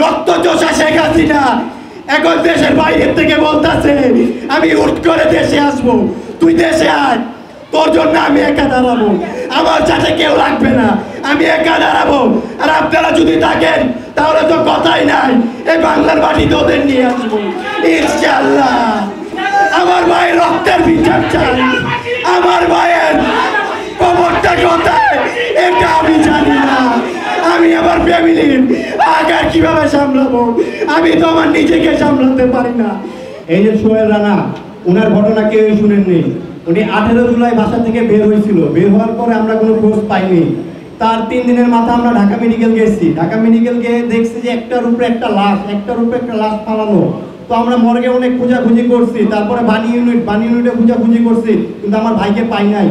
রক্তচোষা শেখ হাসিনা এখন দেশের বাইরের থেকে বলতেছে আমি হুট করে দেশে আসবো, তুই দেশে আয়, তোর জন্য আমি একা দাঁড়াবো, আমার সাথে কেউ লাগবে না, আমি একা দাঁড়াবো। আর আপনারা যদি থাকেন তাহলে তো কথাই নাই, এই বাংলার মাটিতে ওদের নিয়ে আসবো ইনশাআল্লাহ। আমার ভাইয়ের রক্তের বিচার চাই, আমার ভাইয়ের কবরটা কোথায় এটা আমি জানি না। আমি আমার ফ্যামিলির আগার কিভাবে সামলাবো, আমি তো আমার নিজেকে সামলাতে পারি না। এই যে সোহেল রানা, ওনার ঘটনা কেউ শুনেননি। উনি 18 জুলাই বাসা থেকে বের হয়েছিল, বের হওয়ার পরে আমরা কোনো খোঁজ পাইনি। তার 3 দিনের মাথা আমরা ঢাকা মেডিকেল গেছি, ঢাকা মেডিকেল গিয়ে দেখছি যে একটার উপরে একটা লাশ ফালানো। তো আমরা মর্গে অনেক খোঁজাখুঁজি করছি, তারপরে বাণী ইউনিটে খোঁজাখুঁজি করছি, কিন্তু আমার ভাইকে পাই নাই।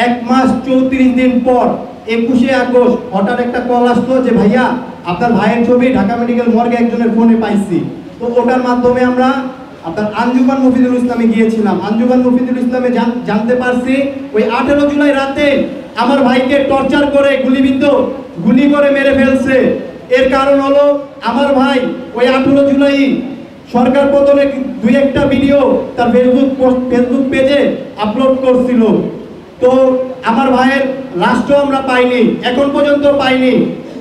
1 মাস 34 দিন পর 21শে আগস্ট হঠাৎ একটা কল আসলো যে ভাইয়া আপনার ভাইয়ের ছবি ঢাকা মেডিকেল মর্গে একজনের ফোনে পাইছি। তো ওটার মাধ্যমে আমরা আপনার আঞ্জুমান মফিদুল ইসলামে গিয়েছিলাম। আঞ্জুমান মফিদুল ইসলামে জানতে পারছি ওই 18 জুলাই রাতে আমার ভাইকে টর্চার করে গুলি করে মেরে ফেলছে। এর কারণ হলো আমার ভাই ওই 18 জুলাই সরকার পতনের 2-1টা ভিডিও তার ফেসবুক পেজে আপলোড করছিল। তো আমার ভাইয়ের লাশও আমরা পাইনি, এখন পর্যন্ত পাইনি।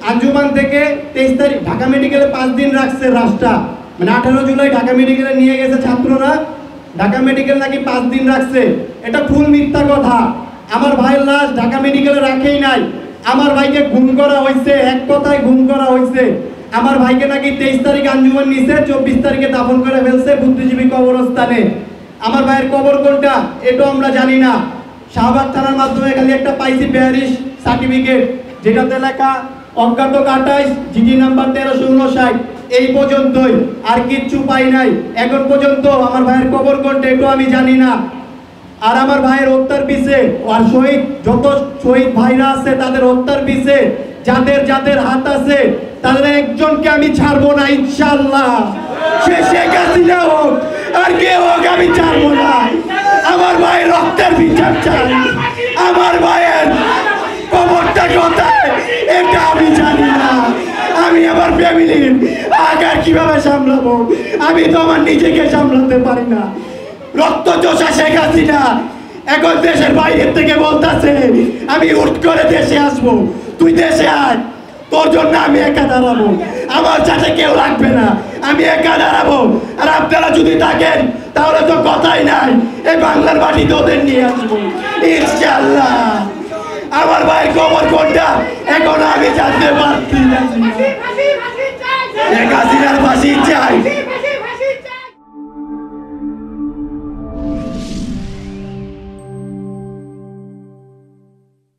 আঞ্জুমান থেকে 23 তারিখ ঢাকা মেডিকেলে 5 দিন রাখছে লাশটা, মানে 18 জুলাই ঢাকা মেডিকেলে নিয়ে গেছে ছাত্ররা, ঢাকা মেডিকেল নাকি 5 দিন রাখছে। এটা ফুল মিথ্যা কথা। আমার ভাইয়ের লাশ ঢাকা মেডিকেলে রাখেই নাই, আমার ভাইকে গুম করা হয়েছে, এক কথায় গুম করা হয়েছে। আমার ভাইকে নাকি 23 তারিখ আঞ্জুমান নিছে, 24 তারিখে দাফন করে ফেলছে বুদ্ধিজীবী কবরস্থানে। আমার ভাইয়ের কবর কোনটা এটাও আমরা জানি না। শাহবাগ থানার মাধ্যমে খালি একটা পাইছি বেয়ারিশ সার্টিফিকেট, যেটাতে লেখা অজ্ঞাত 28 জিডি নাম্বার 1359, এই পর্যন্তই, আর কিচ্ছু পাই নাই। এখন পর্যন্ত আমার ভাইয়ের কবর কোনটা এটাও আমি জানি না। আর আমার ভাইয়ের হত্যার পিছে আর যত শহীদ ভাইরা আছে তাদের হত্যার পিছে যাদের হাত আছে তাদের একজনকে আমি ছাড়বো না ইনশাআল্লাহ। সে শেখ হাসিনা হোক আর কে হোক, আমি ছাড়বো না। আমার ভাইয়ের রক্তের বিচার চাই, আমার ভাইয়ের কবরটা কোথায় এটা আমি জানি না। আমি আমার ফ্যামিলির আগার কিভাবে সামলাবো, আমি তো আমার নিজেকে সামলাতে পারি না। রক্তচোষা শেখ হাসিনা এখন দেশের বাইরের থেকে বলতেছে আমি হুট করে দেশে আসবো, তুই দেশে আয়, তোর জন্য আমি একা দাঁড়াবো, আমার সাথে কেউ লাগবে না, আমি একা দাঁড়াবো। আর আপনারা যদি থাকেন তাহলে তো কথাই নাই, এই বাংলার মাটিতে ওদের নিয়ে আসবো ইনশাআল্লাহ। আমার ভাই কবর কোনটা এখন আমি জানতে পারছি না।